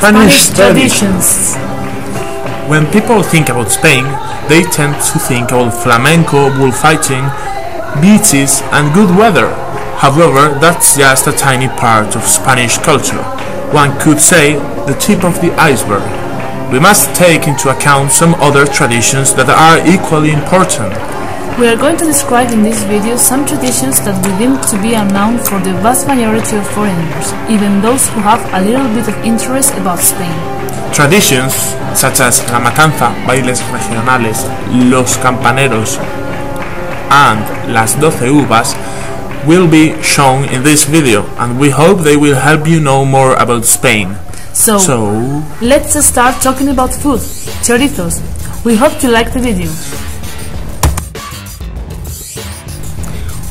Spanish traditions. When people think about Spain, they tend to think about flamenco, bullfighting, beaches and good weather. However, that's just a tiny part of Spanish culture. One could say the tip of the iceberg. We must take into account some other traditions that are equally important. We are going to describe in this video some traditions that we deem to be unknown for the vast majority of foreigners, even those who have a little bit of interest about Spain. Traditions such as la matanza, bailes regionales, los campaneros and las 12 uvas will be shown in this video, and we hope they will help you know more about Spain. So let's start talking about food, chorizos. We hope you like the video.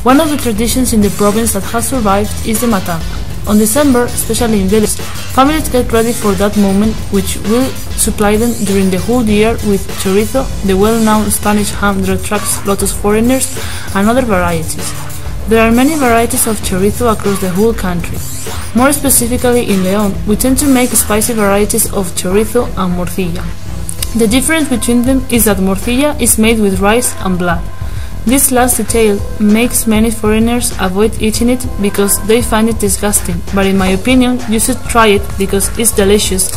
One of the traditions in the province that has survived is the matanza. On December, especially in villages, families get ready for that moment, which will supply them during the whole year with chorizo, the well-known Spanish ham that attracts lots of foreigners, and other varieties. There are many varieties of chorizo across the whole country. More specifically in León, we tend to make spicy varieties of chorizo and morcilla. The difference between them is that morcilla is made with rice and blood. This last detail makes many foreigners avoid eating it because they find it disgusting, but in my opinion you should try it because it's delicious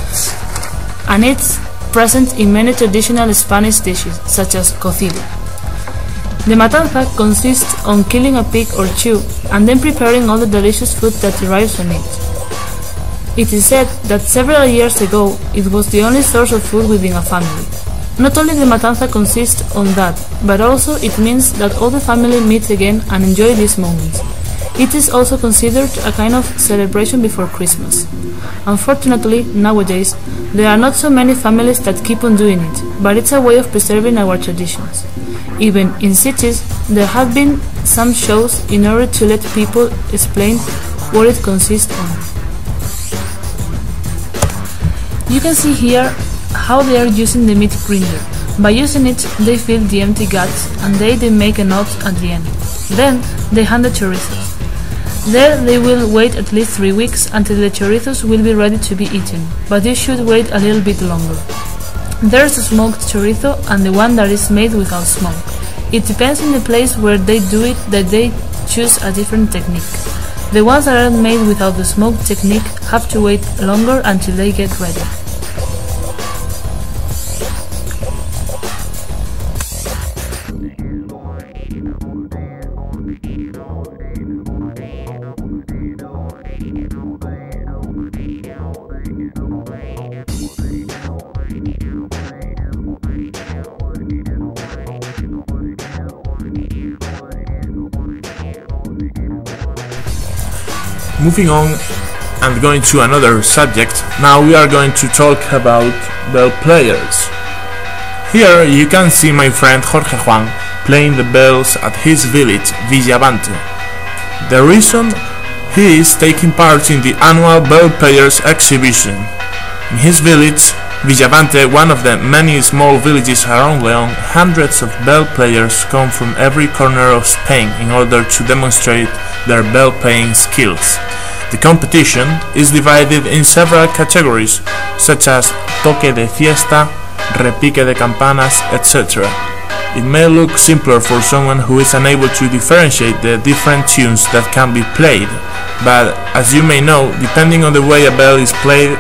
and it's present in many traditional Spanish dishes such as cocido. The matanza consists on killing a pig or two and then preparing all the delicious food that derives from it. It is said that several years ago it was the only source of food within a family. Not only the matanza consists on that, but also it means that all the family meets again and enjoy these moments. It is also considered a kind of celebration before Christmas. Unfortunately, nowadays, there are not so many families that keep on doing it, but it's a way of preserving our traditions. Even in cities, there have been some shows in order to let people explain what it consists on. You can see here how they are using the meat grinder. By using it, they fill the empty guts and they make a knot at the end. Then they hand the chorizos. There they will wait at least 3 weeks until the chorizos will be ready to be eaten, but you should wait a little bit longer. There's a smoked chorizo and the one that is made without smoke. It depends on the place where they do it that they choose a different technique. The ones that are made without the smoke technique have to wait longer until they get ready. Moving on and going to another subject, now we are going to talk about bell players. Here you can see my friend Jorge Juan playing the bells at his village, Villavante. The reason he is taking part in the annual Bell Players exhibition. In his village, Villavante, one of the many small villages around León, hundreds of bell players come from every corner of Spain in order to demonstrate their bell playing skills. The competition is divided in several categories, such as toque de fiesta, repique de campanas, etc. It may look simpler for someone who is unable to differentiate the different tunes that can be played, but as you may know, depending on the way a bell is played,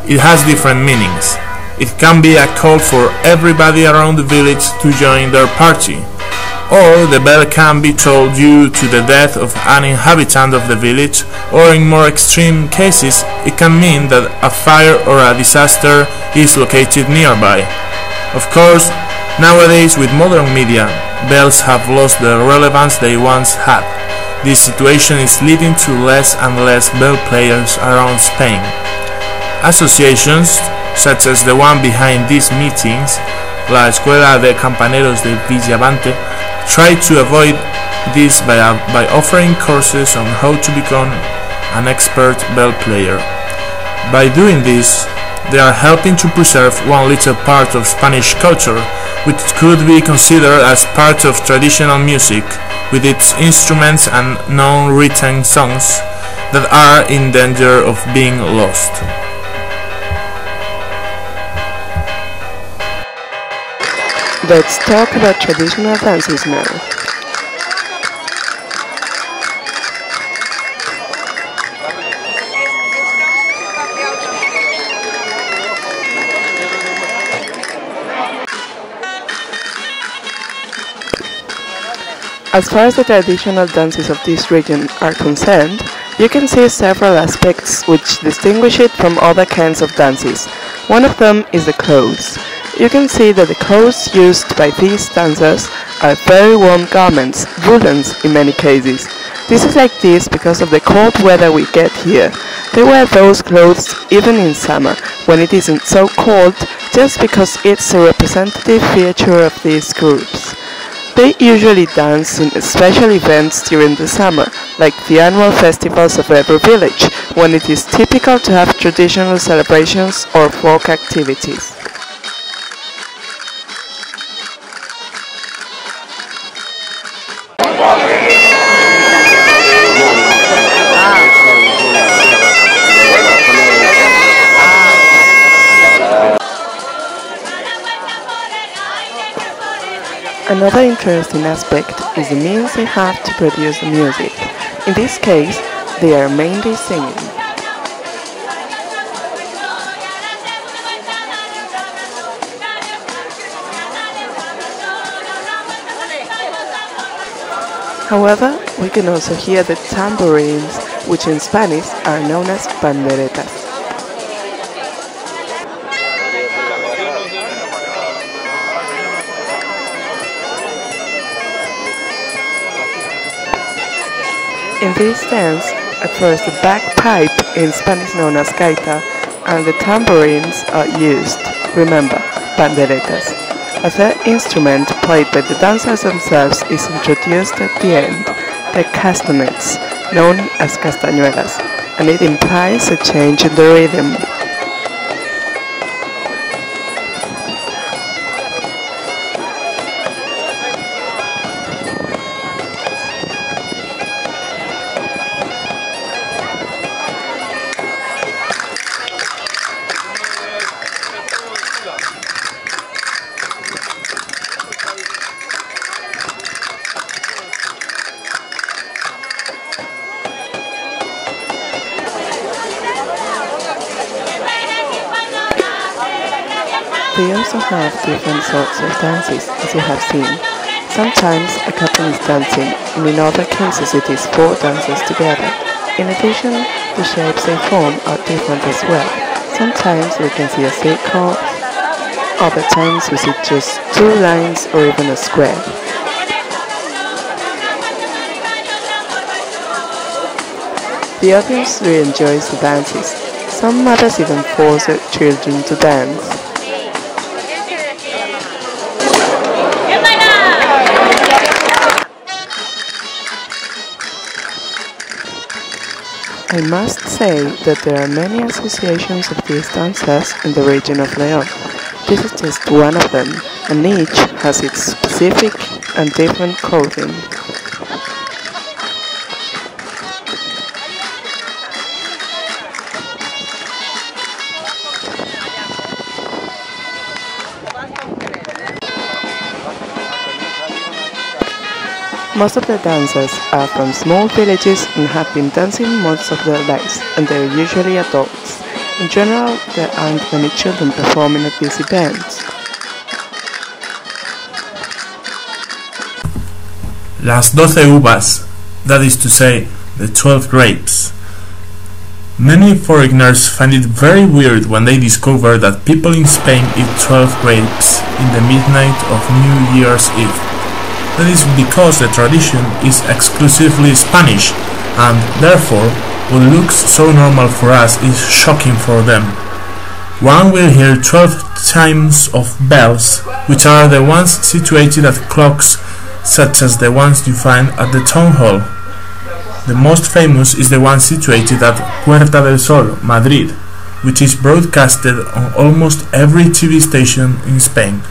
it has different meanings. It can be a call for everybody around the village to join their party, or the bell can be tolled due to the death of an inhabitant of the village, or in more extreme cases, it can mean that a fire or a disaster is located nearby. Of course, nowadays with modern media, bells have lost the relevance they once had. This situation is leading to less and less bell players around Spain. Associations, such as the one behind these meetings, La Escuela de Campaneros de Villavante, try to avoid this by offering courses on how to become an expert bell player. By doing this, they are helping to preserve one little part of Spanish culture, which could be considered as part of traditional music, with its instruments and non-written songs that are in danger of being lost. Let's talk about traditional dances now. As far as the traditional dances of this region are concerned, you can see several aspects which distinguish it from other kinds of dances. One of them is the clothes. You can see that the clothes used by these dancers are very warm garments, woolens in many cases. This is like this because of the cold weather we get here. They wear those clothes even in summer, when it isn't so cold, just because it's a representative feature of these groups. They usually dance in special events during the summer, like the annual festivals of every village, when it is typical to have traditional celebrations or folk activities. Another interesting aspect is the means they have to produce the music. In this case, they are mainly singing. However, we can also hear the tambourines, which in Spanish are known as panderetas. In this dance, at first the bagpipe, in Spanish known as gaita, and the tambourines are used, remember, panderetas. A third instrument played by the dancers themselves is introduced at the end, the castanets, known as castañuelas, and it implies a change in the rhythm. They also have different sorts of dances, as you have seen. Sometimes a couple is dancing, and in other cases it is four dancers together. In addition, the shapes they form are different as well. Sometimes we can see a circle, other times we see just two lines or even a square. The audience really enjoys the dances. Some mothers even force their children to dance. I must say that there are many associations of these dancers in the region of León. This is just one of them, and each has its specific and different clothing. Most of the dancers are from small villages and have been dancing most of their lives, and they are usually adults. In general, there aren't many children performing at these events. Las 12 uvas, that is to say, the 12 grapes. Many foreigners find it very weird when they discover that people in Spain eat 12 grapes in the midnight of New Year's Eve. That is because the tradition is exclusively Spanish, and therefore what looks so normal for us is shocking for them. One will hear 12 chimes of bells, which are the ones situated at clocks such as the ones you find at the town hall. The most famous is the one situated at Puerta del Sol, Madrid, which is broadcasted on almost every TV station in Spain.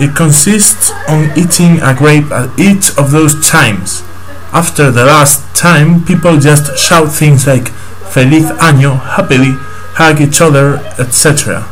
It consists on eating a grape at each of those chimes. After the last time, people just shout things like Feliz Año, happily, hug each other, etc.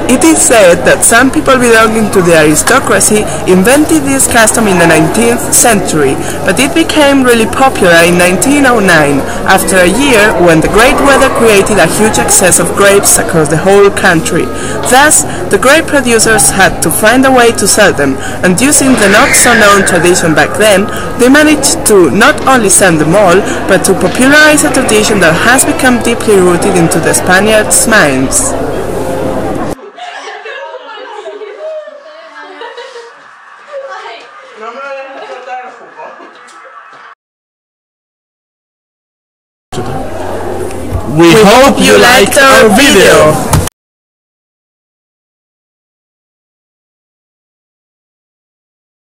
It is said that some people belonging to the aristocracy invented this custom in the 19th century, but it became really popular in 1909, after a year when the great weather created a huge excess of grapes across the whole country. Thus, the grape producers had to find a way to sell them, and using the not-so-known tradition back then, they managed to not only sell them all, but to popularize a tradition that has become deeply rooted into the Spaniards' minds. We hope you liked our video!